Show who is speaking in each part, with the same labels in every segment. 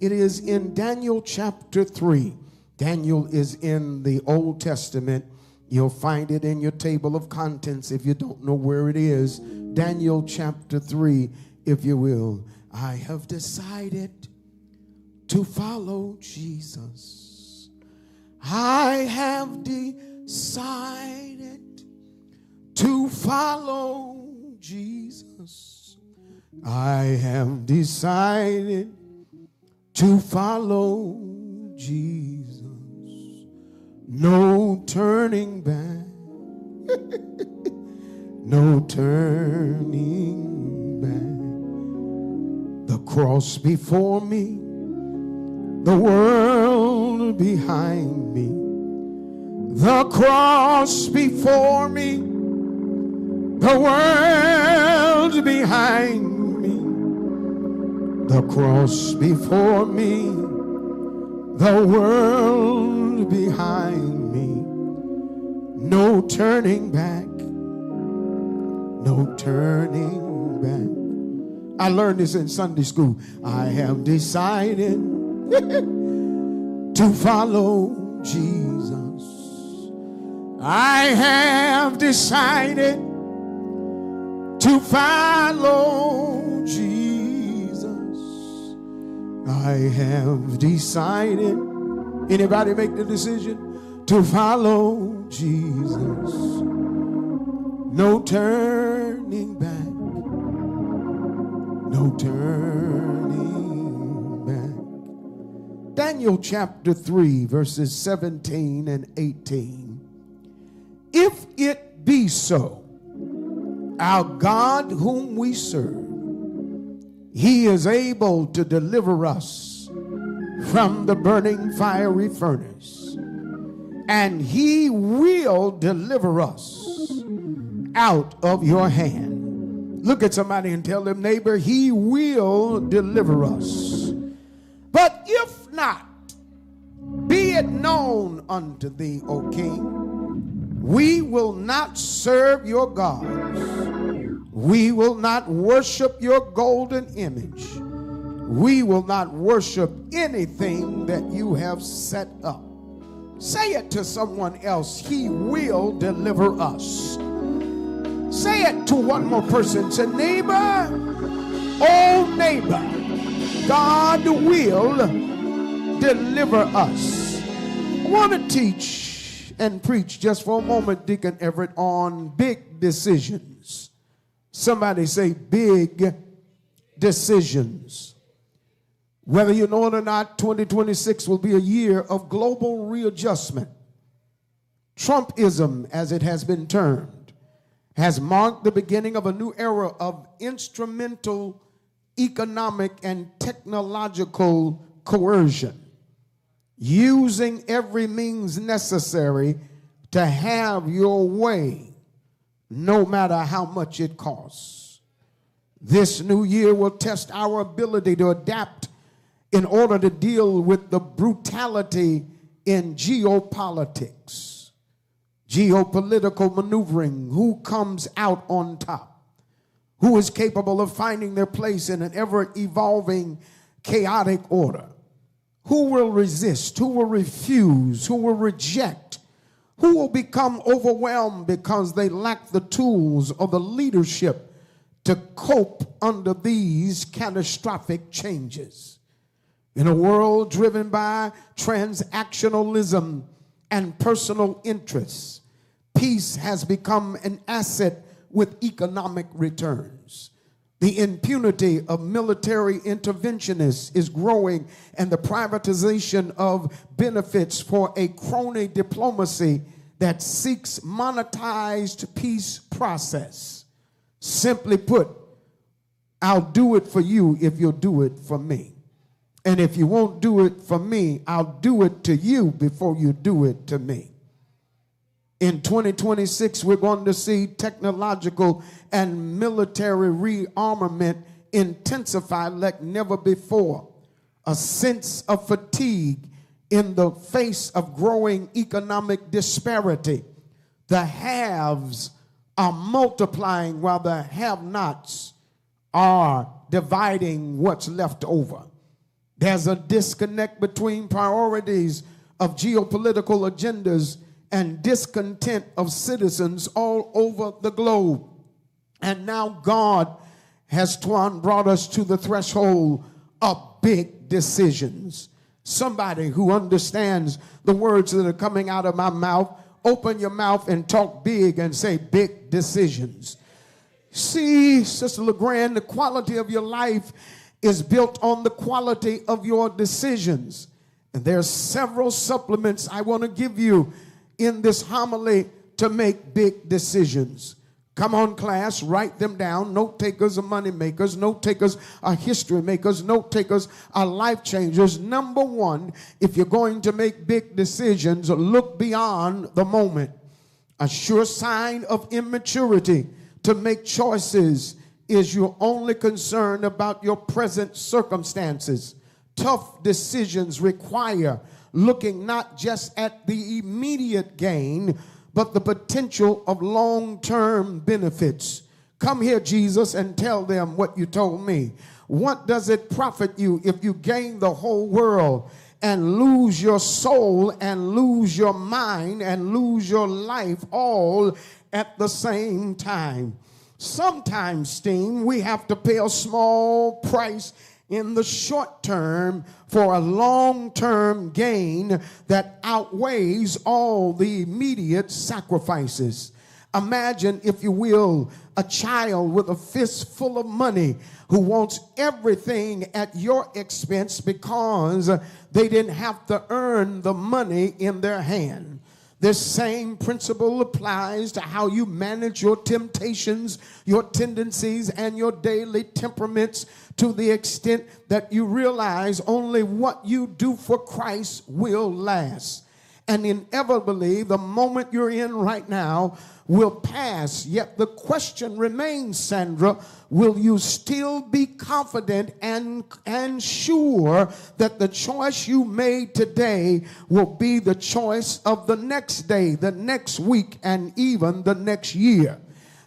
Speaker 1: It is in Daniel chapter 3. Daniel is in the Old Testament. You'll find it in your table of contents if you don't know where it is. Daniel chapter 3, if you will. I have decided to follow Jesus. I have decided to follow Jesus. I have decided to follow Jesus. No turning back. No turning back. The cross before me, the world behind me. The cross before me, the world behind me. The cross before me, the world behind me. No turning back, no turning back. I learned this in Sunday school. I have decided to follow Jesus. I have decided to follow Jesus. I have decided. Anybody make the decision to follow Jesus? No turning back. No turning back. Daniel chapter 3, verses 17 and 18. If it be so, our God whom we serve, he is able to deliver us from the burning fiery furnace, and he will deliver us out of your hand. Look at somebody and tell them, neighbor, he will deliver us. But if not, be it known unto thee, O king, we will not serve your gods. We will not worship your golden image. We will not worship anything that you have set up. Say it to someone else. He will deliver us. Say it to one more person. Say, neighbor, oh neighbor, God will deliver us. I want to teach and preach just for a moment, Deacon Everett, on big decisions. Somebody say big decisions. Whether you know it or not, 2026 will be a year of global readjustment. Trumpism, as it has been termed, has marked the beginning of a new era of instrumental economic and technological coercion, using every means necessary to have your way, no matter how much it costs. This new year will test our ability to adapt in order to deal with the brutality in geopolitics. Geopolitical maneuvering, who comes out on top, who is capable of finding their place in an ever-evolving chaotic order, who will resist, who will refuse, who will reject, who will become overwhelmed because they lack the tools or the leadership to cope under these catastrophic changes. In a world driven by transactionalism and personal interests, peace has become an asset with economic returns. The impunity of military interventionists is growing, and the privatization of benefits for a crony diplomacy that seeks monetized peace process. Simply put, I'll do it for you if you'll do it for me. And if you won't do it for me, I'll do it to you before you do it to me. In 2026, we're going to see technological and military rearmament intensify like never before. A sense of fatigue in the face of growing economic disparity. The haves are multiplying while the have-nots are dividing what's left over. There's a disconnect between priorities of geopolitical agendas and discontent of citizens all over the globe. And now God has brought us to the threshold of big decisions. Somebody who understands the words that are coming out of my mouth, open your mouth and talk big and say big decisions. See, Sister LeGrand, the quality of your life is built on the quality of your decisions. And there are several supplements I want to give you in this homily to make big decisions. Come on, class, write them down. Note takers are money makers. Note takers are history makers. Note takers are life changers. Number one, if you're going to make big decisions, look beyond the moment. A sure sign of immaturity to make choices is you're only concerned about your present circumstances. Tough decisions require looking not just at the immediate gain, but the potential of long-term benefits. Come here, Jesus, and tell them what you told me. What does it profit you if you gain the whole world and lose your soul and lose your mind and lose your life all at the same time? Sometimes, Steve, we have to pay a small price in the short term for a long-term gain that outweighs all the immediate sacrifices. Imagine, if you will, a child with a fist full of money who wants everything at your expense because they didn't have to earn the money in their hand. This same principle applies to how you manage your temptations, your tendencies, and your daily temperaments, to the extent that you realize only what you do for Christ will last. And inevitably, the moment you're in right now will pass. Yet the question remains, Sandra, will you still be confident and sure that the choice you made today will be the choice of the next day, the next week, and even the next year?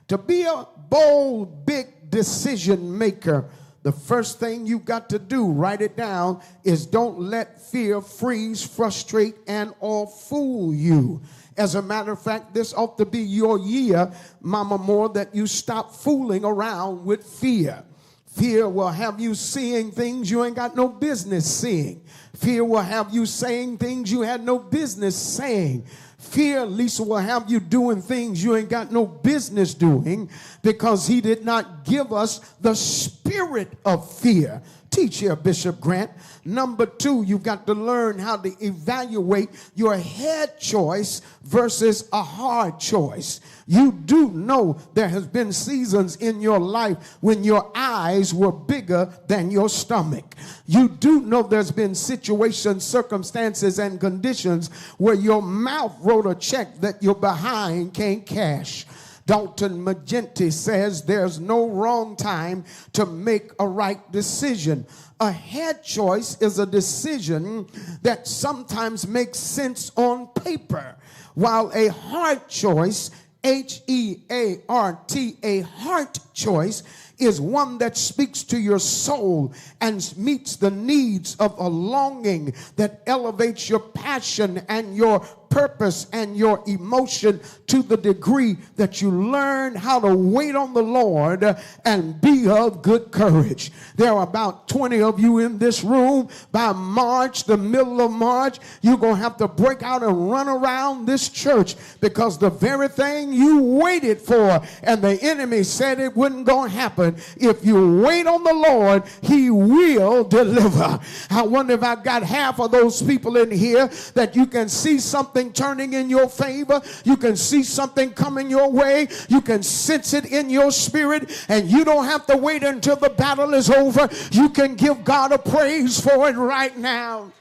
Speaker 1: To be a bold, big decision maker, the first thing you've got to do, write it down, is don't let fear freeze, frustrate, and or fool you. As a matter of fact, this ought to be your year, Mama Moore, that you stop fooling around with fear. Fear will have you seeing things you ain't got no business seeing. Fear will have you saying things you had no business saying. Fear, Lisa, will have you doing things you ain't got no business doing, because he did not give us the spirit of fear. Teach here, Bishop Grant. Number two, you've got to learn how to evaluate your head choice versus a hard choice. You do know there has been seasons in your life when your eyes were bigger than your stomach. You do know there's been situations, circumstances, and conditions where your mouth wrote a check that your behind can't cash. Dalton Magenti says there's no wrong time to make a right decision. A head choice is a decision that sometimes makes sense on paper, while a heart choice, H-E-A-R-T, a heart choice, is one that speaks to your soul and meets the needs of a longing that elevates your passion and your purpose and your emotion to the degree that you learn how to wait on the Lord and be of good courage. There are about 20 of you in this room. By March, the middle of March, you're going to have to break out and run around this church, because the very thing you waited for and the enemy said it wasn't going to happen, if you wait on the Lord, he will deliver. I wonder if I've got half of those people in here that you can see something turning in your favor. You can see something coming your way. You can sense it in your spirit, and you don't have to wait until the battle is over. You can give God a praise for it right now.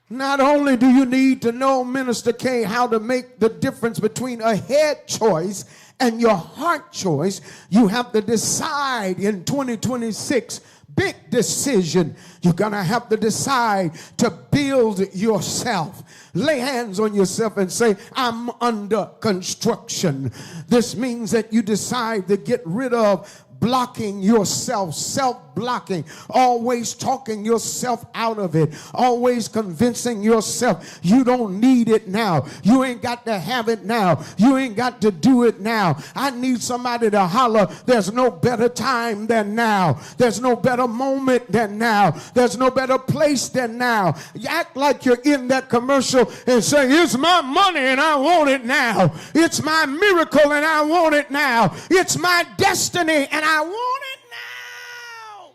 Speaker 1: Not only do you need to know, Minister K, how to make the difference between a head choice and your heart choice, you have to decide in 2026, big decision. You're going to have to decide to build yourself. Lay hands on yourself and say, I'm under construction. This means that you decide to get rid of blocking yourself, self-blocking, always talking yourself out of it, always convincing yourself you don't need it now. You ain't got to have it now. You ain't got to do it now. I need somebody to holler, there's no better time than now. There's no better moment than now. There's no better place than now. You act like you're in that commercial and say, it's my money and I want it now. It's my miracle and I want it now. It's my destiny and I want it now.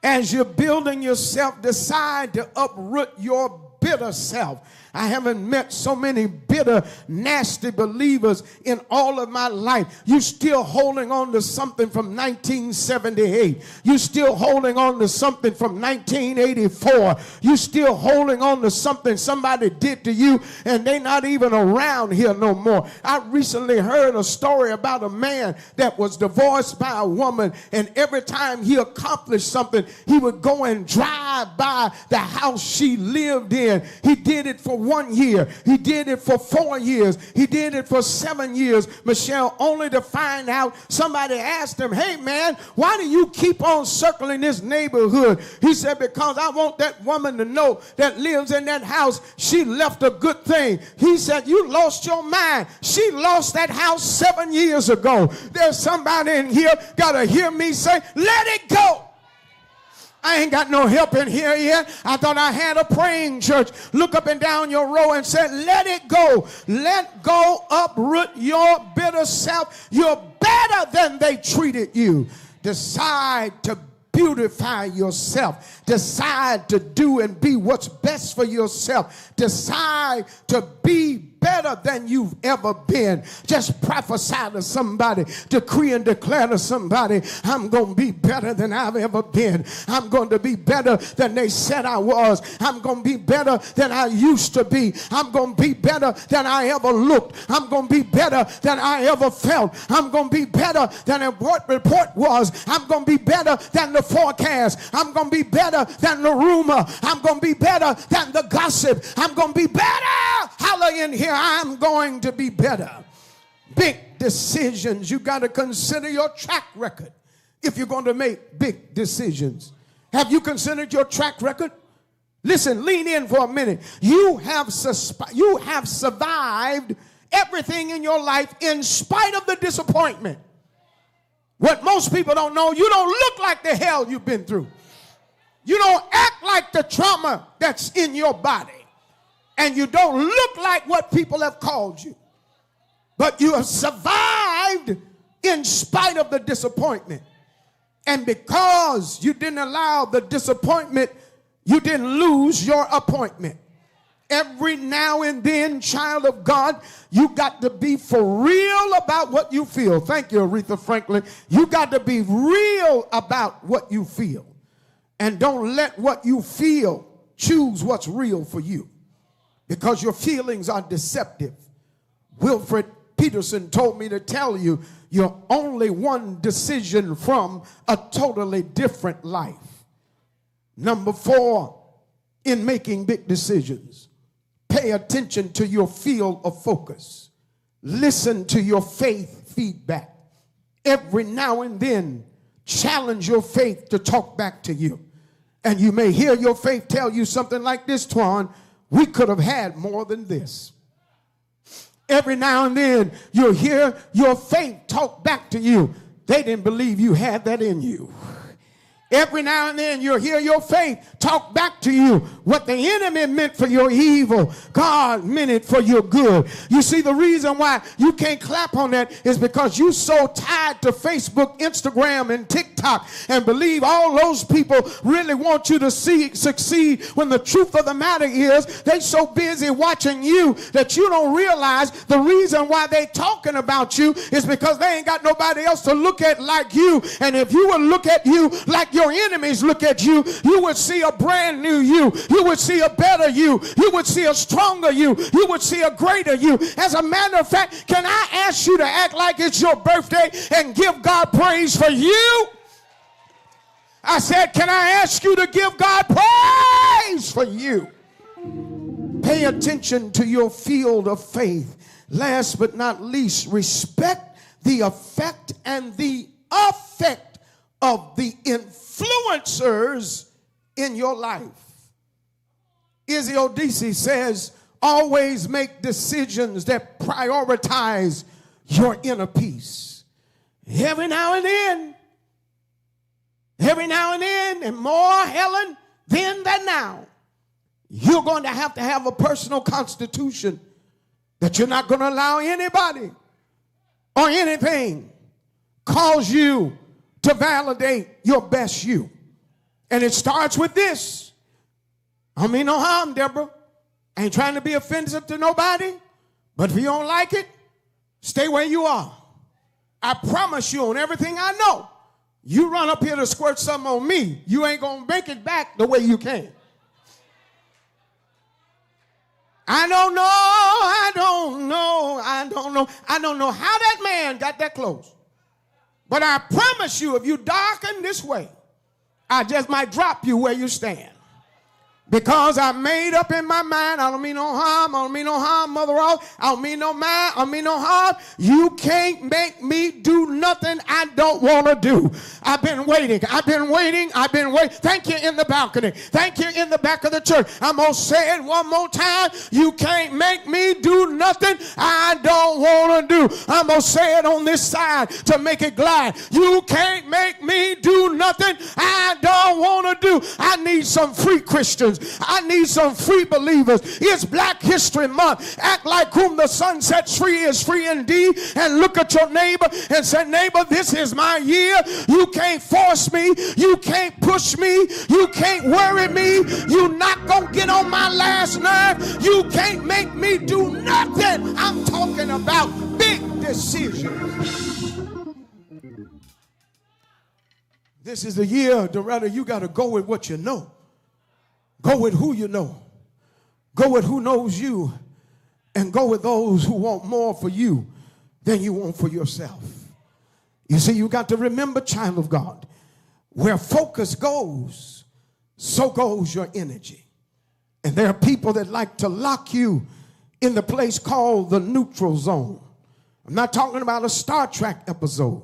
Speaker 1: As you're building yourself, decide to uproot your bitter self. I haven't met so many bitter, nasty believers in all of my life. You're still holding on to something from 1978. You're still holding on to something from 1984. You're still holding on to something somebody did to you, and they're not even around here no more. I recently heard a story about a man that was divorced by a woman, and every time he accomplished something, he would go and drive by the house she lived in. He did it for 1 year. He did it for 4 years. He did it for 7 years, Michelle, only to find out somebody asked him, hey man, why do you keep on circling this neighborhood? He said, because I want that woman to know that lives in that house, she left a good thing. He said, you lost your mind. She lost that house 7 years ago. There's somebody in here got to hear me say, let it go. I ain't got no help in here yet. I thought I had a praying church. Look up and down your row and say, let it go. Let go, uproot your bitter self. You're better than they treated you. Decide to beautify yourself. Decide to do and be what's best for yourself. Decide to be better than you've ever been. Just prophesy to somebody, decree and declare to somebody, I'm going to be better than I've ever been. I'm going to be better than they said I was. I'm going to be better than I used to be. I'm going to be better than I ever looked. I'm going to be better than I ever felt. I'm going to be better than what report was. I'm going to be better than the forecast. I'm going to be better than the rumor. I'm going to be better than the gossip. I'm going to be better. Holla in here. I'm going to be better. Big decisions. You got to consider your track record if you're going to make big decisions. Have you considered your track record? Listen, lean in for a minute. You have survived everything in your life in spite of the disappointment. What most people don't know, you don't look like the hell you've been through. You don't act like the trauma that's in your body. And you don't look like what people have called you. But you have survived in spite of the disappointment. And because you didn't allow the disappointment, you didn't lose your appointment. Every now and then, child of God, you got to be for real about what you feel. Thank you, Aretha Franklin. You got to be real about what you feel. And don't let what you feel choose what's real for you. Because your feelings are deceptive. Wilfred Peterson told me to tell you, you're only one decision from a totally different life. Number 4, in making big decisions, pay attention to your field of focus. Listen to your faith feedback. Every now and then, challenge your faith to talk back to you. And you may hear your faith tell you something like this, Twan, we could have had more than this. Every now and then, you'll hear your faith talk back to you. They didn't believe you had that in you. Every now and then you'll hear your faith talk back to you. What the enemy meant for your evil, God meant it for your good. You see, the reason why you can't clap on that is because you're so tied to Facebook, Instagram, and TikTok and believe all those people really want you to succeed when the truth of the matter is they're so busy watching you that you don't realize the reason why they're talking about you is because they ain't got nobody else to look at like you. And if you would look at you like your enemies look at you, you would see a brand new you. You would see a better you. You would see a stronger you. You would see a greater you. As a matter of fact, can I ask you to act like it's your birthday and give God praise for you? I said, can I ask you to give God praise for you? Pay attention to your field of faith. Last but not least, respect the effect and the effect of the influencers in your life. Izzy Odisi says, always make decisions that prioritize your inner peace. Every now and then, and more, Helen, then than now, you're going to have a personal constitution that you're not going to allow anybody or anything cause you to validate your best you. And it starts with this. I don't mean no harm, Deborah. I ain't trying to be offensive to nobody, but if you don't like it, stay where you are. I promise you on everything I know, you run up here to squirt something on me, you ain't going to make it back the way you came. I don't know how that man got that close. But I promise you, if you darken this way, I just might drop you where you stand. Because I made up in my mind, I don't mean no harm, Mother Ross. I don't mean no harm. You can't make me do nothing I don't want to do. I've been waiting. Thank you in the balcony. Thank you in the back of the church. I'm going to say it one more time. You can't make me do nothing I don't want to do. I'm going to say it on this side to make it glide. You can't make me do nothing I don't want to do. I need some free Christians. I need some free believers. It's Black History Month. Act like whom the sun sets free is free indeed. And look at your neighbor and say, neighbor, this is my year. You can't force me. You can't push me. You can't worry me. You're not going to get on my last nerve. You can't make me do nothing. I'm talking about big decisions. This is the year, Doretta, you got to go with what you know. Go with who you know. Go with who knows you. And go with those who want more for you than you want for yourself. You see, you got to remember, child of God, where focus goes, so goes your energy. And there are people that like to lock you in the place called the neutral zone. I'm not talking about a Star Trek episode,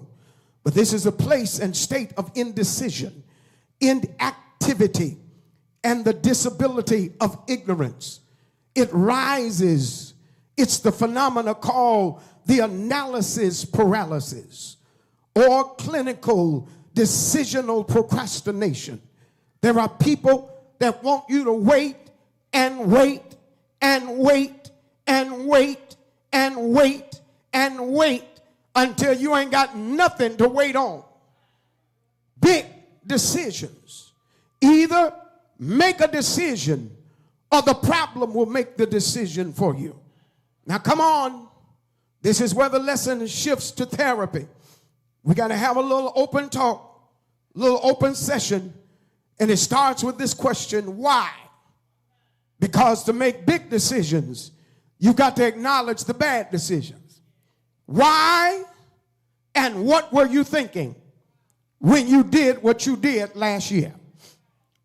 Speaker 1: but this is a place and state of indecision, inactivity, and the disability of ignorance. It rises. It's the phenomena called the analysis paralysis or clinical decisional procrastination. There are people that want you to wait and wait and wait and wait and wait and wait until you ain't got nothing to wait on. Big decisions. Either make a decision or the problem will make the decision for you. Now come on. This is where the lesson shifts to therapy. We got to have a little open talk, a little open session. And it starts with this question, why? Because to make big decisions, you've got to acknowledge the bad decisions. Why and what were you thinking when you did what you did last year?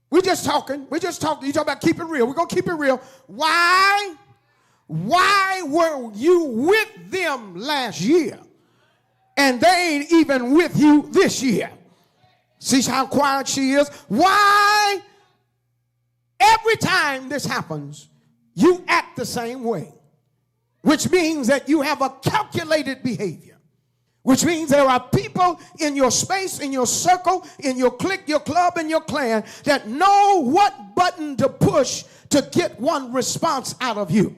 Speaker 1: We're just talking. You talk about keep it real. We're going to keep it real. Why were you with them last year and they ain't even with you this year? See how quiet she is? Why every time this happens, you act the same way, which means that you have a calculated behavior. Which means there are people in your space, in your circle, in your clique, your club, and your clan that know what button to push to get one response out of you.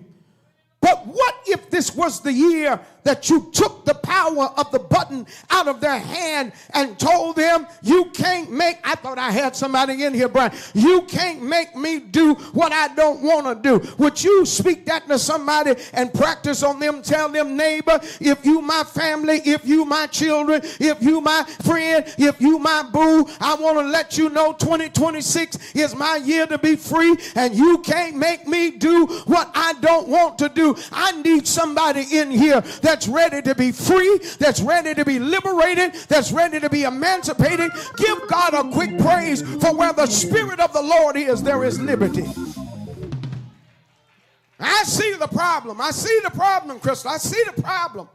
Speaker 1: But what if this was the year that you took the power of the button out of their hand and told them, you can't make, I thought I had somebody in here, Brian, you can't make me do what I don't want to do. Would you speak that to somebody and practice on them? Tell them, neighbor, if you my family, if you my children, if you my friend, if you my boo, I want to let you know 2026 is my year to be free, and you can't make me do what I don't want to do. I need somebody in here that's ready to be free, that's ready to be liberated, that's ready to be emancipated. Give God a quick praise, for where the Spirit of the Lord is, there is liberty. I see the problem. I see the problem, Crystal. I see the problem.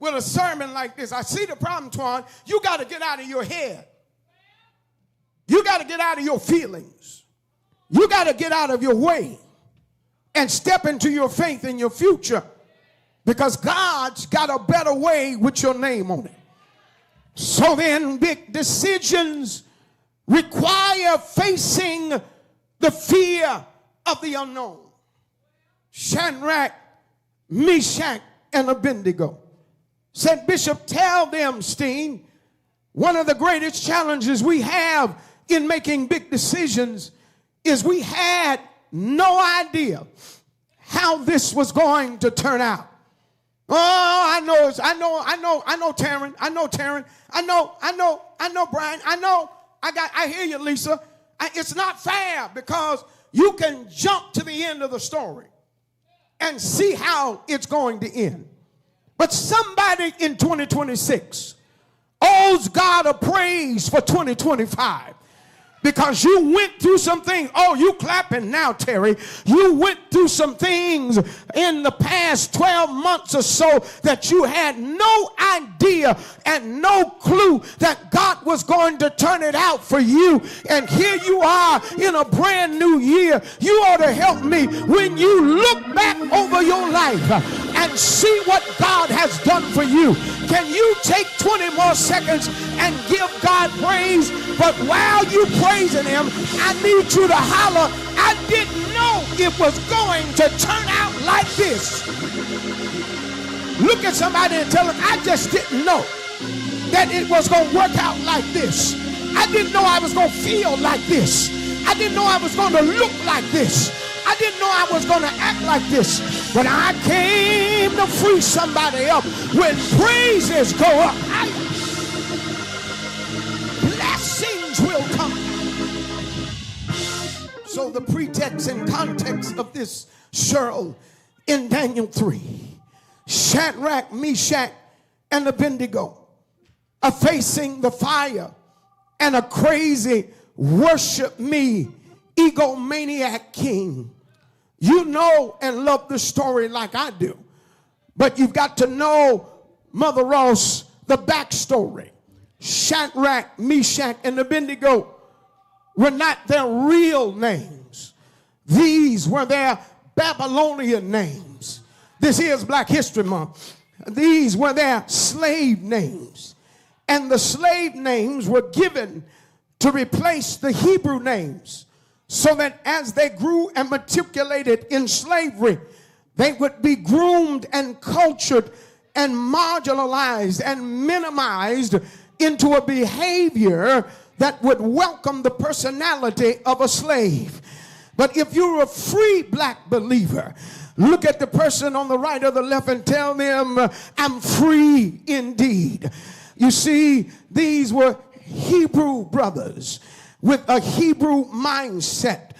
Speaker 1: with a sermon like this. I see the problem, Twan. You got to get out of your head. You got to get out of your feelings. You got to get out of your way and step into your faith in your future, because God's got a better way with your name on it. So then, big decisions require facing the fear of the unknown. Shadrach, Meshach, and Abednego said, Bishop, tell them, Steen, one of the greatest challenges we have in making big decisions is we had no idea how this was going to turn out. Oh, I know, Taryn. I know, Brian. I hear you, Lisa. It's not fair because you can jump to the end of the story and see how it's going to end. But somebody in 2026 owes God a praise for 2025. Because you went through some things. Oh, you clapping now, Terry. You went through some things in the past 12 months or so that you had no idea and no clue that God was going to turn it out for you. And here you are in a brand new year. You ought to help me when you look back over your life and see what God has done for you. Can you take 20 more seconds and give God praise? But while you praising him, I need you to holler, I didn't know it was going to turn out like this. Look at somebody and tell them, I just didn't know that it was going to work out like this. I didn't know I was going to feel like this. I didn't know I was going to look like this. I didn't know I was going to act like this. But I came to free somebody up. When praises go up, blessings will come. So the pretext and context of this, Cheryl, in Daniel 3, Shadrach, Meshach, and Abednego are facing the fire and a crazy worship me egomaniac king. You know and love the story like I do, but you've got to know, Mother Ross, the backstory. Shadrach, Meshach, and Abednego were not their real names. These were their Babylonian names. This is Black History Month. These were their slave names. And the slave names were given to replace the Hebrew names, so that as they grew and matriculated in slavery, they would be groomed and cultured and marginalized and minimized into a behavior that would welcome the personality of a slave. But if you're a free black believer, look at the person on the right or the left and tell them, I'm free indeed. You see, these were Hebrew brothers with a Hebrew mindset.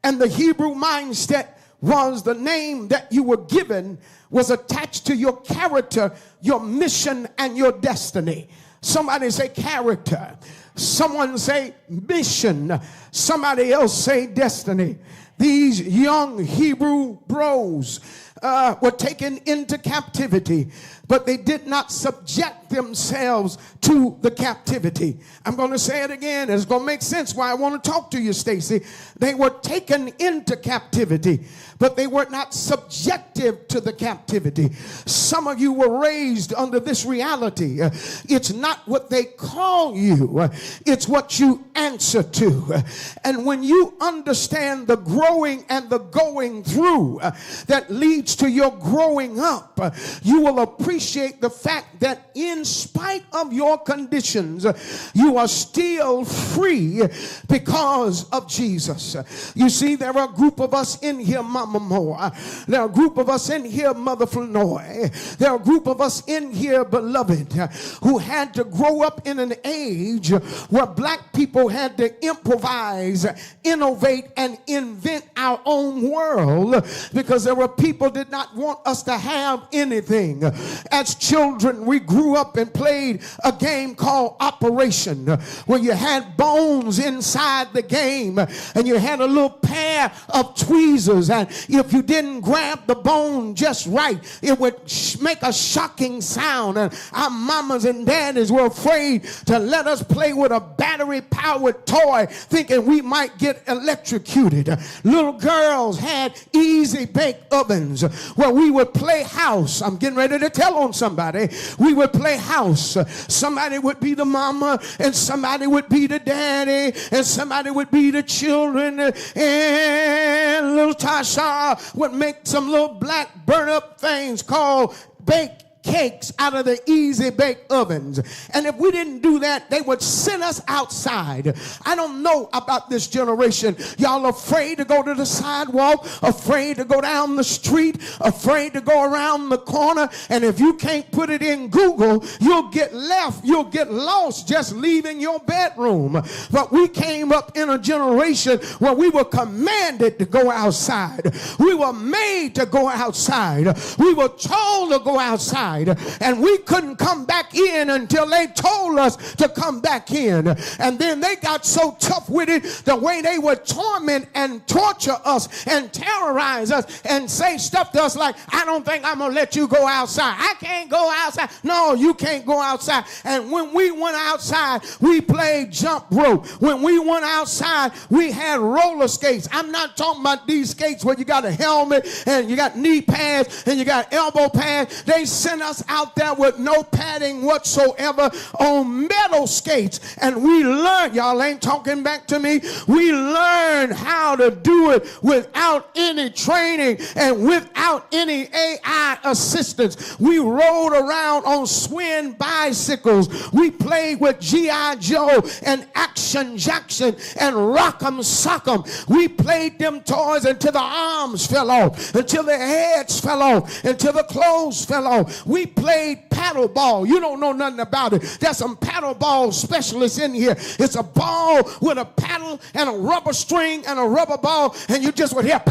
Speaker 1: And the Hebrew mindset was the name that you were given was attached to your character, your mission, and your destiny. Somebody say character. Someone say mission. Somebody else say destiny. These young Hebrew bros were taken into captivity, but they did not subject themselves to the captivity. I'm going to say it again. It's going to make sense why I want to talk to you, Stacy. They were taken into captivity, but they were not subjective to the captivity. Some of you were raised under this reality. It's not what they call you, it's what you answer to. And when you understand the growing and the going through that leads to your growing up, you will appreciate the fact that in spite of your conditions, you are still free because of Jesus. You see, there are a group of us in here, Mama Moore. There are a group of us in here, Mother Flournoy. There are a group of us in here, beloved, who had to grow up in an age where black people had to improvise, innovate, and invent our own world, because there were people that did not want us to have anything. As children, we grew up and played a game called Operation, where you had bones inside the game and you had a little pair pair of tweezers, and if you didn't grab the bone just right, it would make a shocking sound. And our mamas and daddies were afraid to let us play with a battery-powered toy, thinking we might get electrocuted. Little girls had easy bake ovens where we would play house. I'm getting ready to tell on somebody. We would play house. Somebody would be the mama, and somebody would be the daddy, and somebody would be the children, and little Tasha would make some little black burnt up things called baked cakes out of the easy bake ovens. And if we didn't do that, they would send us outside. I don't know about this generation. Y'all afraid to go to the sidewalk, afraid to go down the street, afraid to go around the corner. And if you can't put it in Google, you'll get left, you'll get lost just leaving your bedroom. But we came up in a generation where we were commanded to go outside. We were made to go outside. We were told to go outside. And we couldn't come back in until they told us to come back in. And then they got so tough with it, the way they would torment and torture us and terrorize us and say stuff to us like, I don't think I'm gonna let you go outside. I can't go outside. No, you can't go outside. And when we went outside, we played jump rope. When we went outside, we had roller skates. I'm not talking about these skates where you got a helmet and you got knee pads and you got elbow pads. They sent us out there with no padding whatsoever on metal skates, and we learned, y'all ain't talking back to me, we learned how to do it without any training and without any AI assistance. We rode around on swing bicycles. We played with G.I. Joe and Action Jackson and Rock'em Sock'em. We played them toys until the arms fell off, until the heads fell off, until the clothes fell off. We played paddle ball. You don't know nothing about it. There's some paddle ball specialists in here. It's a ball with a paddle and a rubber string and a rubber ball, and you just would hear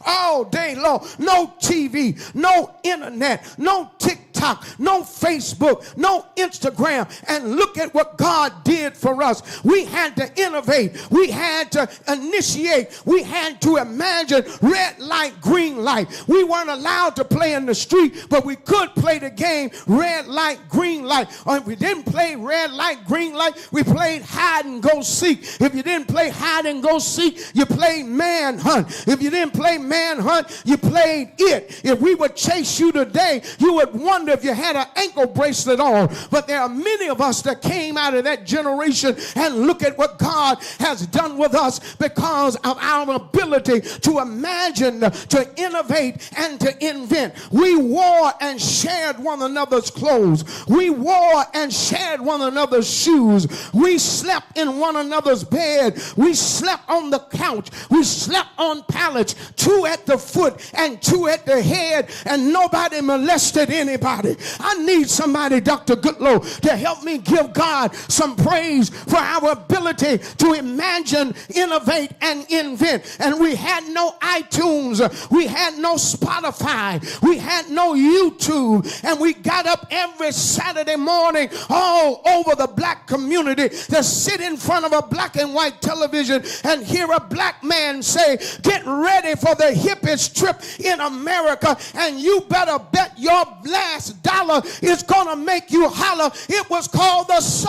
Speaker 1: all day long. No TV, no internet, no TikTok, no Facebook, no Instagram. And look at what God did for us. We had to innovate. We had to initiate. We had to imagine red light, green light. We weren't allowed to play in the street, but we could play the game red light, green light. Or if we didn't play red light, green light, we played hide and go seek. If you didn't play hide and go seek, you played manhunt. If you didn't play manhunt, you played it. If we would chase you today, you would wonder if you had an ankle bracelet on. But there are many of us that came out of that generation, and look at what God has done with us because of our ability to imagine, to innovate, and to invent. We wore and shared one another's clothes. We wore and shared one another's shoes. We slept in one another's bed. We slept on the couch. We slept on pallets, two at the foot and two at the head, and nobody molested anybody. I need somebody, Dr. Goodlow, to help me give God some praise for our ability to imagine, innovate, and invent. And we had no iTunes. We had no Spotify. We had no YouTube. And we got up every Saturday morning all over the black community to sit in front of a black and white television and hear a black man say, get ready for the hippest trip in America, and you better bet your last dollar is gonna make you holler. It was called the Soul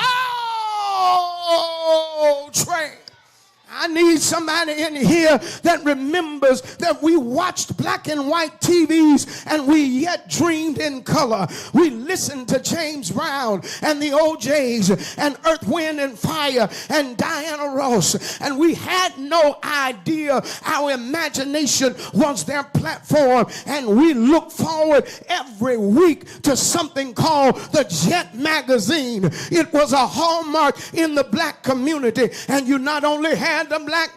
Speaker 1: Train. I need somebody in here that remembers that we watched black and white TVs and we yet dreamed in color. We listened to James Brown and the OJs and Earth, Wind, and Fire and Diana Ross, and we had no idea our imagination was their platform. And we look forward every week to something called the Jet magazine. It was a hallmark in the black community, and you not only had the Black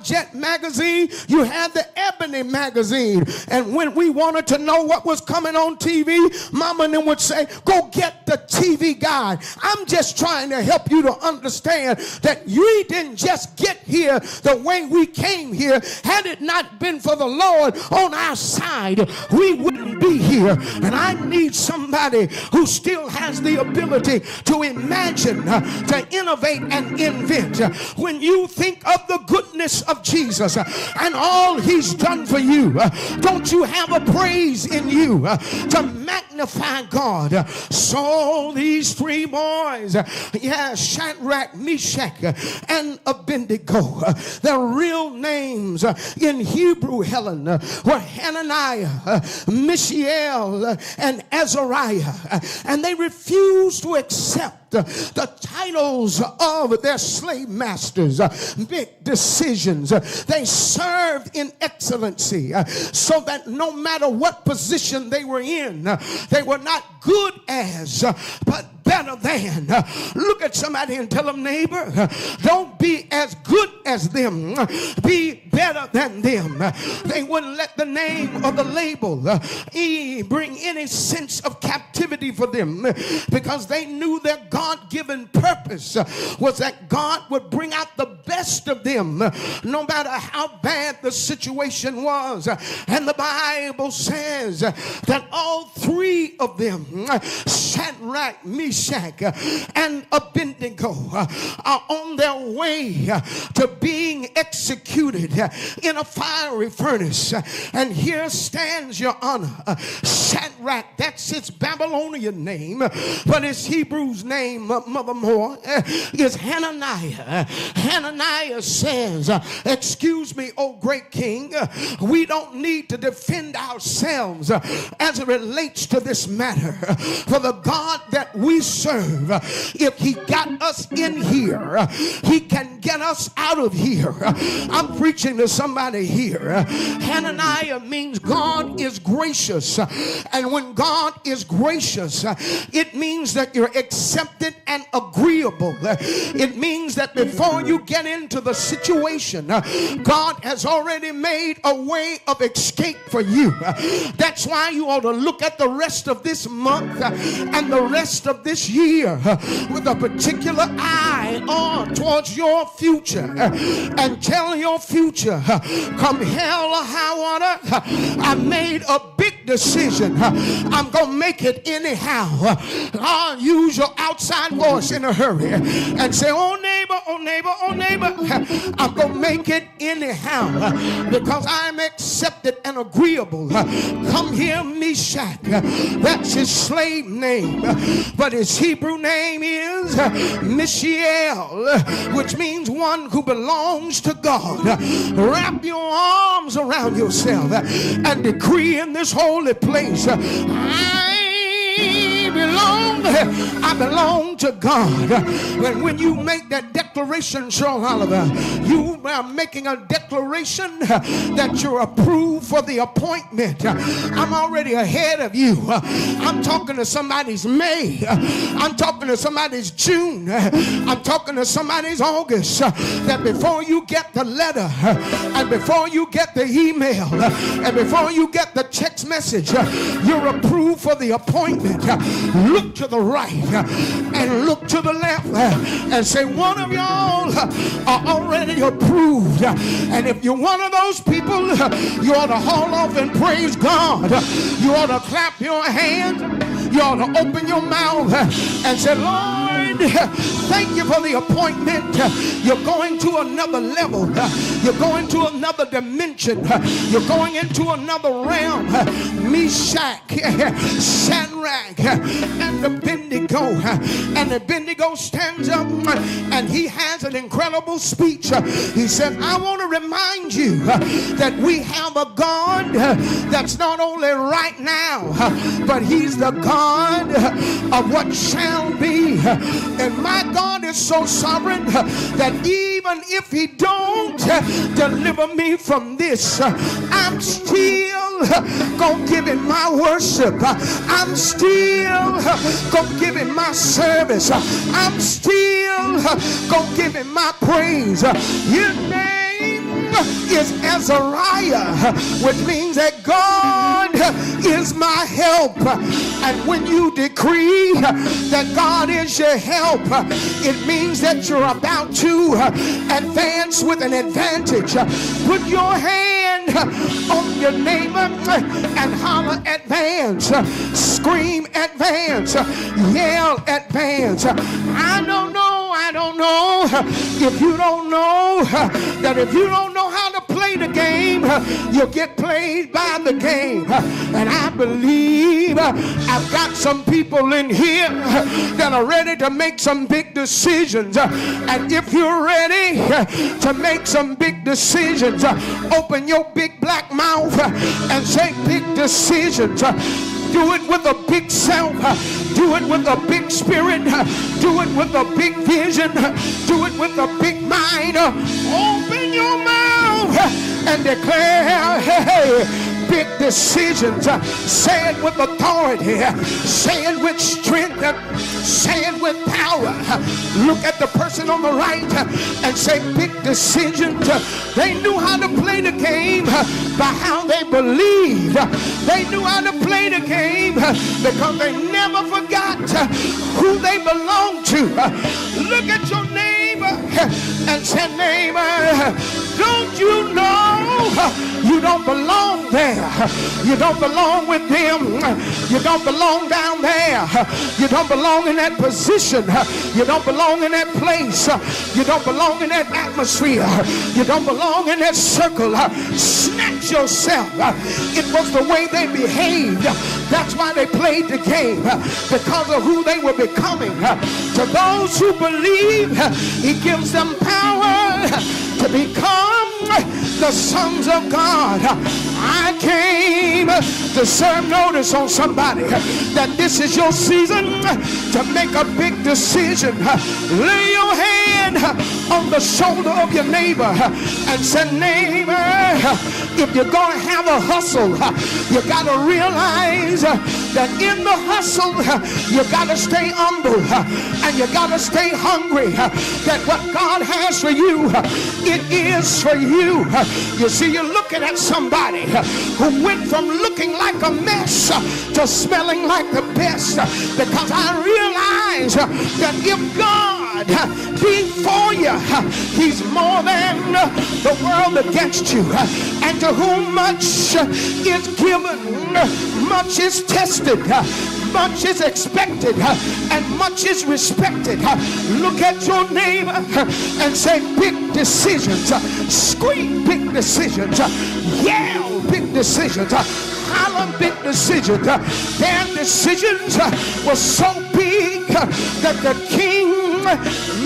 Speaker 1: Jet magazine. You had the Ebony magazine. And when we wanted to know what was coming on TV, Mama and them would say, go get the TV guide. I'm just trying to help you to understand that we didn't just get here the way we came here. Had it not been for the Lord on our side, we wouldn't be here. And I need somebody who still has the ability to imagine, to innovate and invent. When you think of the goodness of Jesus and all he's done for you, don't you have a praise in you to magnify God? So these three boys, Shadrach, Meshach, and Abednego, their real names in Hebrew, Helen, were Hananiah, Mishael, and Azariah, and they refused to accept the titles of their slave masters, big decisions. They served in excellency, so that no matter what position they were in, they were not good as, but better than. Look at somebody and tell them, neighbor, don't be as good as them, be better than them. They wouldn't let the name or the label bring any sense of captivity for them, because they knew their God-given purpose was that God would bring out the best of them, no matter how bad the situation was. And the Bible says that all three of them, Shadrach, Meshach, and Abednego, are on their way to being executed in a fiery furnace. And here stands, your honor, Shadrach. That's its Babylonian name, but its Hebrew's name, Mother Moore, is Hananiah. Hananiah says, excuse me, oh great king, we don't need to defend ourselves as it relates to this matter. For the God that we serve, if he got us in here, he can get us out of here. I'm preaching to somebody here. Hananiah means God is gracious. And when God is gracious, it means that you're accepted and agreeable. It means that before you get into the situation, God has already made a way of escape for you. That's why you ought to look at the rest of this month and the rest of this year with a particular eye on towards your future, and tell your future, come hell or high water, I made a big decision. I'm gonna make it anyhow. I'll use your outside voice in a hurry and say, oh neighbor, oh neighbor, oh neighbor, I'm gonna make it anyhow because I'm accepted and agreeable. Come here, Meshach. That's his slave name, but his Hebrew name is Mishael, which means one who belongs to God. Wrap your arms around yourself and decree in this holy place, I belong to God. When you make that declaration, Cheryl Oliver, you are making a declaration that you're approved for the appointment. I'm already ahead of you. I'm talking to somebody's May. I'm talking to somebody's June. I'm talking to somebody's August. That before you get the letter, and before you get the email, and before you get the text message, you're approved for the appointment. Look to the right and look to the left and say, one of y'all are already approved. And if you're one of those people, you ought to haul off and praise God. You ought to clap your hands. You ought to open your mouth and say, Lord, thank you for the appointment. You're going to another level. You're going to another dimension. You're going into another realm. Meshach, Shadrach, and Abednego. And Abednego stands up and he has an incredible speech. He said, I want to remind you that we have a God that's not only right now, but he's the God of what shall be. And my God is so sovereign that even if he don't deliver me from this, I'm still gonna give him my worship. I'm still gonna give him my service. I'm still gonna give him my praise. Your name is Azariah, which means that God is my help. And when you decree that God is your help, it means that you're about to advance with an advantage. Put your hand on your neighbor and holler advance. Scream advance. Yell advance. I don't know if you don't know that if you don't know how to play the game, you'll get played by the game. And I believe I've got some people in here that are ready to make some big decisions. And if you're ready to make some big decisions, open your big black mouth and say big decisions. Do it with a big self. Do it with a big spirit. Do it with a big vision. Do it with a big mind. Open your mouth and declare, hey, big decisions. Say it with authority. Say it with strength. Say it with power. Look at the person on the right and say big decisions. They knew how to play the game by how they believed. They knew how to play the game because they never forgot who they belonged to. Look at your neighbor and say, neighbor, don't you know you don't belong there? You don't belong with them. You don't belong down there. You don't belong in that position. You don't belong in that place. You don't belong in that atmosphere. You don't belong in that circle. Snatch yourself. It was the way they behaved. That's why they played the game, because of who they were becoming. To those who believe, he gives them power to become the sons of God. I came to serve notice on somebody that this is your season to make a big decision. Lay your hand on the shoulder of your neighbor and say, neighbor, if you're going to have a hustle, you got to realize that in the hustle, you got to stay humble and you got to stay hungry. That what God has for you, it is for you. You see, you're looking at somebody who went from looking like a mess to smelling like the best, because I realize that if God be for you, he's more than the world against you. And to whom much is given, much is tested, much is expected, and much is respected. Look at your neighbor and say big decisions. Scream big decisions. Yell big decisions. Holler big decisions. Their decisions were so big that the king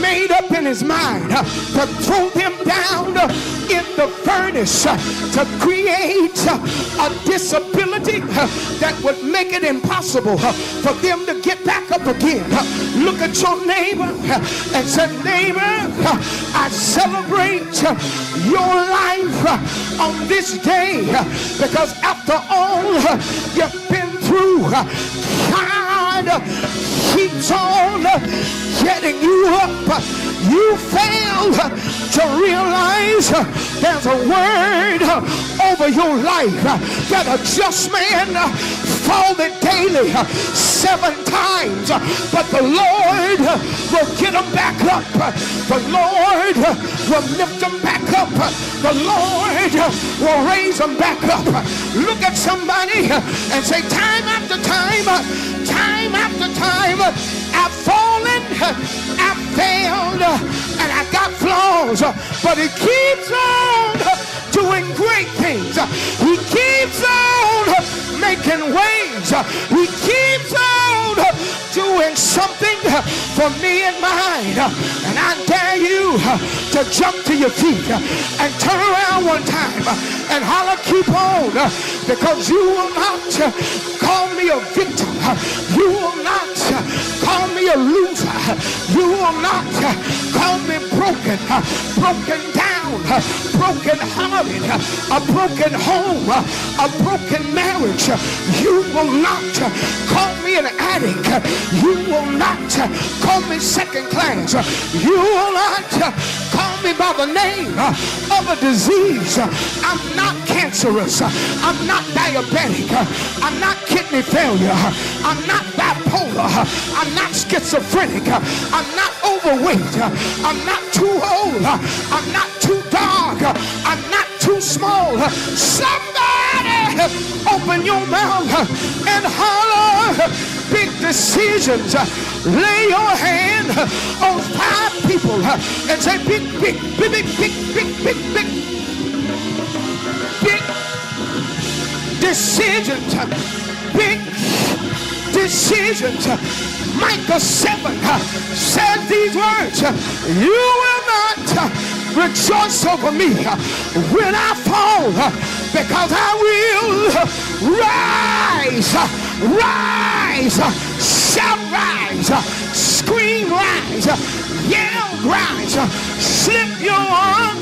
Speaker 1: made up in his mind to throw them down in the furnace to create a disability that would make it impossible for them to get back up again. Look at your neighbor and say, neighbor, I celebrate your life on this day, because after all you've been through, God keeps on getting you up. You fail to realize there's a word over your life, that a just man falleth daily 7 times, but the Lord will get them back up. The Lord will lift them back up. The Lord will raise them back up. Look at somebody and say, time after time, time after time, I've fallen, I've failed, and I got flaws, but he keeps on doing great things. He keeps on making ways. He keeps on doing something for me and mine. And I dare you to jump to your feet and turn around one time and holler, keep on, because you will not call me a victim. You will not call me a loser. You will not call me broken down. down, broken-hearted, a broken home, a broken marriage, you will not call me an addict. You will not call me second class. You will not call me by the name of a disease. I'm not cancerous. I'm not diabetic. I'm not kidney failure. I'm not bipolar. I'm not schizophrenic. I'm not overweight. I'm not too old. I'm not too dark. I'm not too small. Somebody open your mouth and holler. Big decisions. Lay your hand on 5 people and say big decisions. Big decisions. Micah 7 says these words. You will not rejoice over me when I fall, because I will rise, shout rise, scream rise, yell rise, slip your arm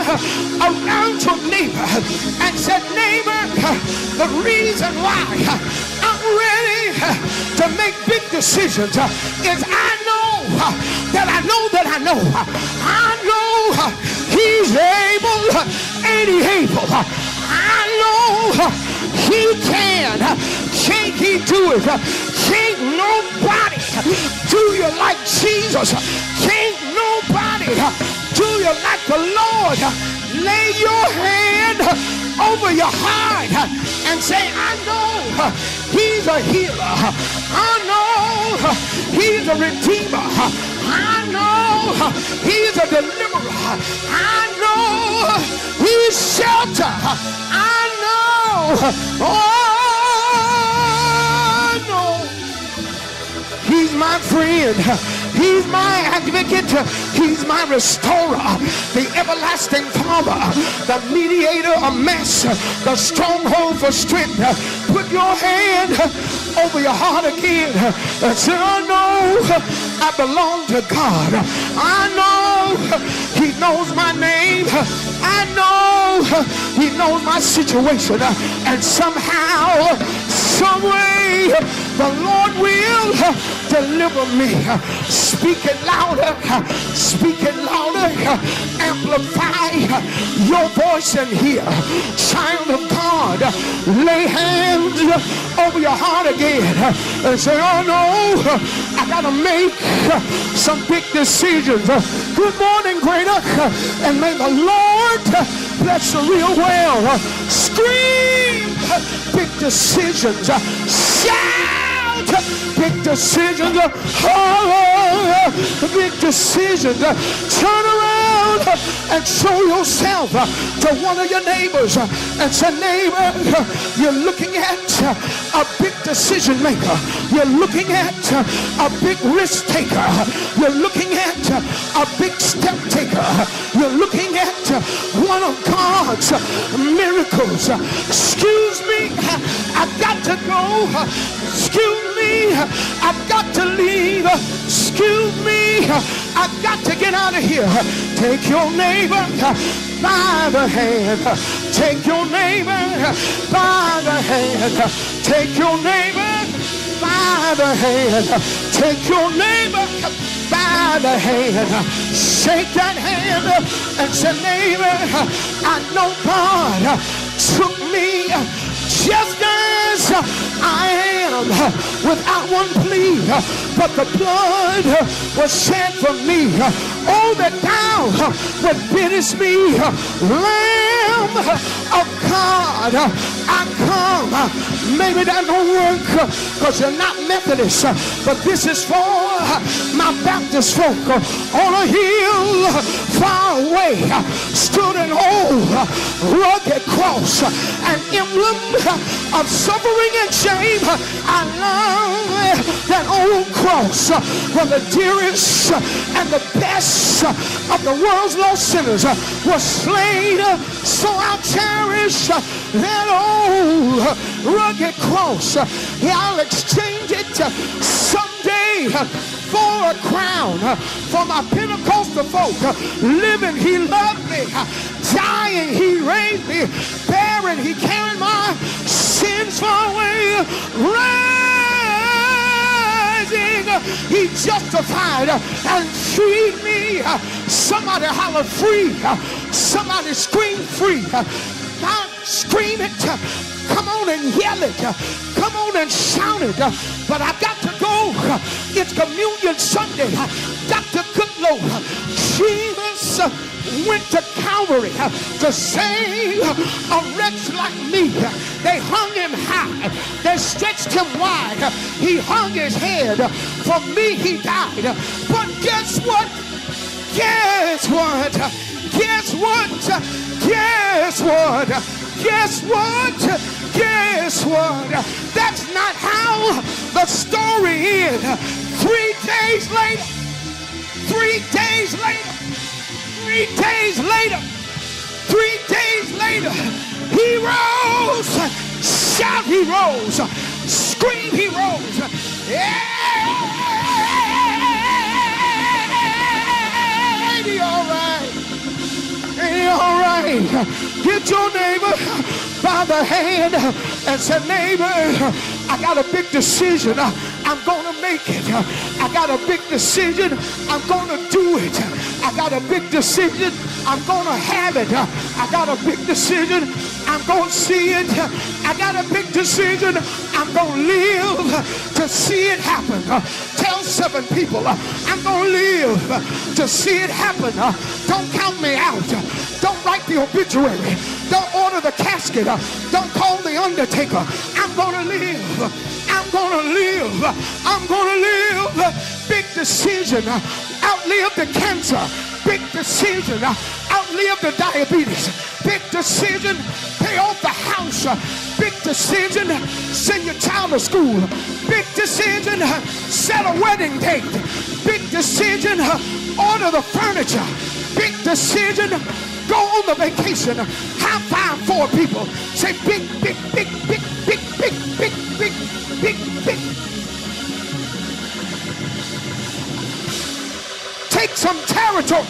Speaker 1: around your neighbor and say, neighbor, the reason why I'm ready to make big decisions is I know he's able, ain't he able? I know he can. Can't he do it? Can't nobody do you like Jesus. Can't nobody do you like the Lord. Lay your hand over your heart and say, I know he's a healer. I know he's a redeemer. I know he's a deliverer. I know he's shelter. I know. Oh, no. He's my friend. He's my advocate. He's my restorer, the everlasting Father, the mediator of mess, the stronghold for strength. Put your hand over your heart again and say, I know I belong to God. I know he knows my name. I know he knows my situation. And somehow, some way, the Lord will deliver me. Speak it louder. Speak it louder. Amplify your voice in here. Child of God, lay hands over your heart again and say, oh no, I gotta make some big decisions. Good morning, Greater, and may the Lord bless you real well. Scream big decisions. Shout big decisions. Holler big decisions. Turn around and show yourself to one of your neighbors and say, neighbor, you're looking at a big decision maker. You're looking at a big risk taker. You're looking at a big step taker. You're looking at one of God's miracles. Excuse me, I've got to go. Excuse me, I've got to leave. Excuse me, I've got to get out of here. Take your neighbor by the hand. Take your neighbor by the hand. Take your neighbor by the hand. Take your neighbor by the hand. Shake that hand and say, neighbor, I know God took me just as I am, without one plea, but the blood was shed for me. Oh, that thou would bidest me, Lamb of God, I come. Maybe that don't work because you're not Methodist, but this is for my Baptist folk. On a hill far away stood an old rugged cross, an emblem of suffering and shame. I love that old cross, where the dearest and the best of the world's lost sinners was slain. So I'll cherish that old rugged cross. I'll exchange it someday for a crown. For my Pentecostal folk living, he loved me, away. Bearing, he carried my sins far away. Rising, he justified and freed me. Somebody holler free. Somebody scream free. God, scream it. Come on and yell it. Come on and shout it. But I got to go. It's Communion Sunday. Dr. Goodlow, Jesus went to Calvary to save a wretch like me. They hung him high. They stretched him wide. He hung his head. For me he died. But guess what? Guess what? Guess what? Guess what? Guess what? Guess what? That's not how the story ends. 3 days later, 3 days later, 3 days later, 3 days later, he rose. Shout, he rose. Scream, he rose. Ain't he all right? Ain't he all right? Get your neighbor by the hand and say, neighbor, I got a big decision. I'm going to make it. I got a big decision. I'm going to do it. I got a big decision. I'm going to have it. I got a big decision. I'm going to see it. I got a big decision. I'm going to live to see it happen. Tell 7 people, I'm going to live to see it happen. Don't count me out. Don't write the obituary. Don't order the casket. Don't call the undertaker. I'm going to live. I'm going to live. I'm going to live. Big decision. Outlive the cancer. Big decision. Outlive the diabetes. Big decision. Pay off the house. Big decision. Send your child to school. Big decision. Set a wedding date. Big decision. Order the furniture. Big decision. Go on the vacation. High five 4 people. Say big, big, big, big, big, big, big, big, big, big. Take some territory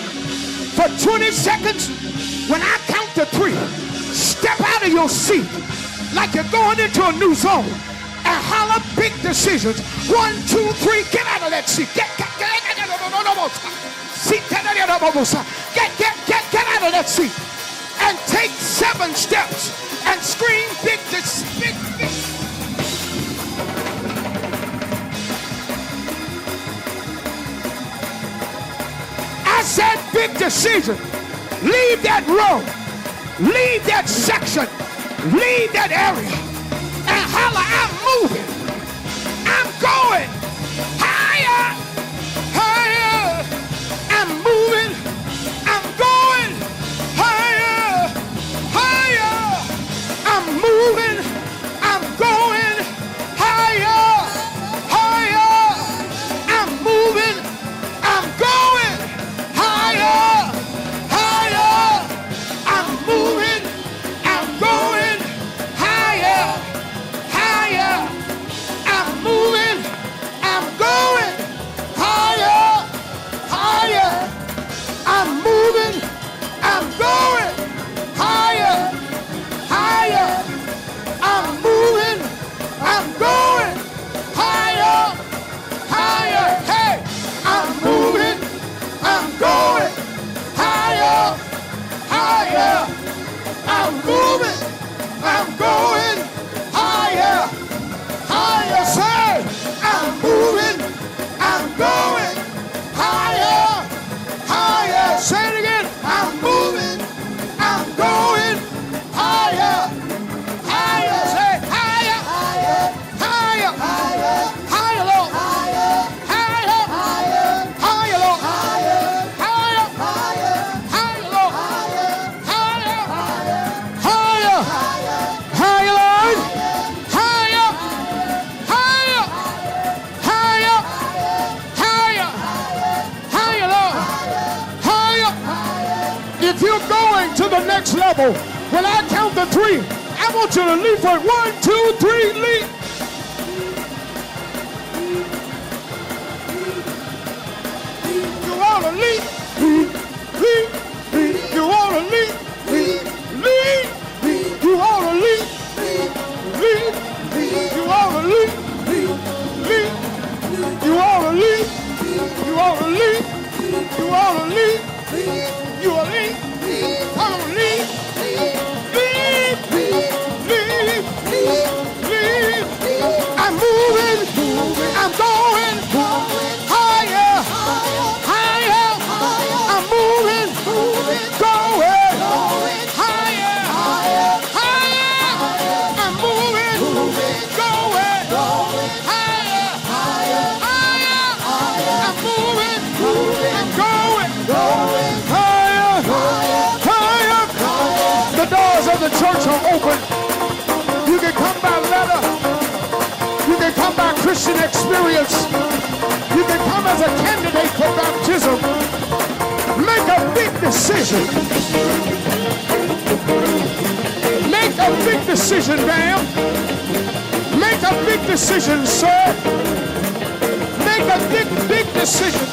Speaker 1: for 20 seconds. When I count to 3, step out of your seat like you're going into a new zone and holler big decisions. 1, 2, 3. Get out of that seat. Get out of that seat and take 7 steps and scream big, big, big. I said big decision. Leave that row. Leave that section. Leave that area. And holler, I'm moving. I'm going higher. Higher. I'm moving. I'm going higher. Higher. I'm moving. I'm going higher. Higher. I'm moving. I'm going higher. Higher. I'm moving. I'm going higher. Higher. I'm moving. I'm going higher. Higher. I'm moving. I'm going higher. Higher. I'm moving. I'm going higher. Higher. Hey, I'm moving. I'm going higher. Higher. I'm moving. I'm going higher. Higher. Say, I'm moving. I'm going higher. Higher. Say it again. I'm moving. I'm going higher. Higher. Say higher. Higher. Higher. Higher. Higher, Lord. Higher. Higher. Higher. Higher, Lord. Higher. Higher. Higher. Higher, Lord. Higher. Higher. Higher. Higher, Lord. Higher. Higher. Higher. Higher. Higher, Lord. Higher. If you're going to the next level, when I count to 3, I want you to leap for it. 1, 2, 3, leap. You want to leap, leap, leap, leap. You want to leap, leap, leap, Christian experience. You can come as a candidate for baptism. Make a big decision. Make a big decision, ma'am. Make a big decision, sir. Make a big decision.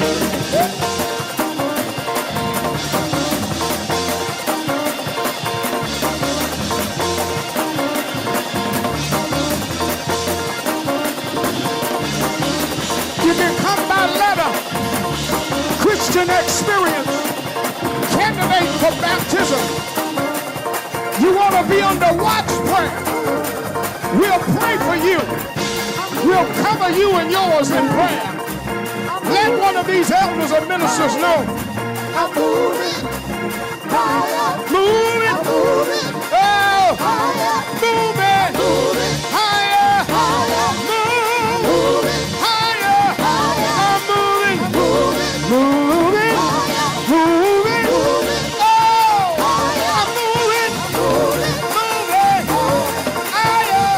Speaker 1: You can come by letter. Christian experience. Candidate for baptism. You want to be under watch prayer. We'll pray for you. We'll cover you and yours in prayer. Let one of these elders or ministers know. I'm moving. Moving. Oh. Moving. Higher. Moving. Higher. I'm moving. Moving. Moving. Oh. I'm moving. Moving. Higher.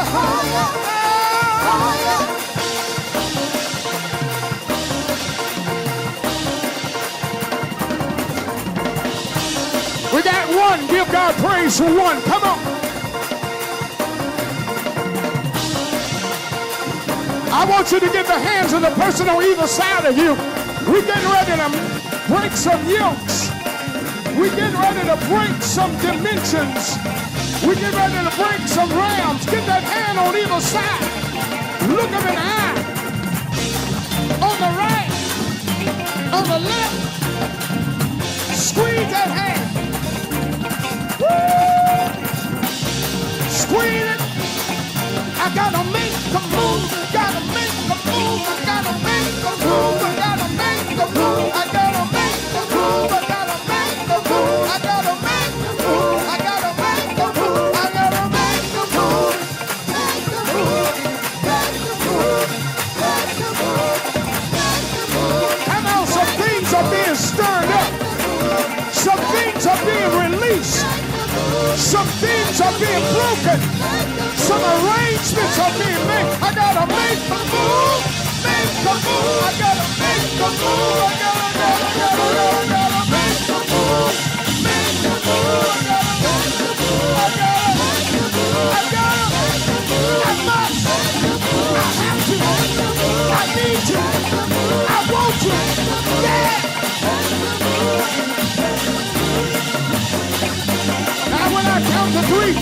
Speaker 1: We got one. Give God praise for one. Come on. I want you to get the hands of the person on either side of you. We're getting ready to break some yokes. We're getting ready to break some dimensions. We're getting ready to break some rams. Get that hand on either side. Look them in the eye. On the right. On the left. Squeeze that hand. Woo! Squeeze it. I gotta make the move. Gotta make the move. I gotta make the move. I gotta make the move. I gotta make the move. I gotta make the move. I gotta make the move. I gotta make the move. I gotta make the move. Make the move. Make the move. Make the move. Make the move. Come on, some things are being stirred up. Some things are being released. Some things are being broken. Some arrangements are being made. I gotta make the move. Make the move. I gotta make the move. I gotta make the move. Make the move. I gotta make the move. I gotta make the move. I gotta make the move. I must. I have to. I need to. I want to. Yeah. Now when I count to three,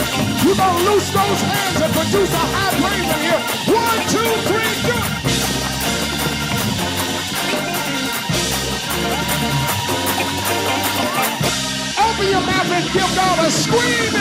Speaker 1: you're going to loose those hands and produce a high praise in here. 1, 2, 3, go. Open your mouth and give God a scream.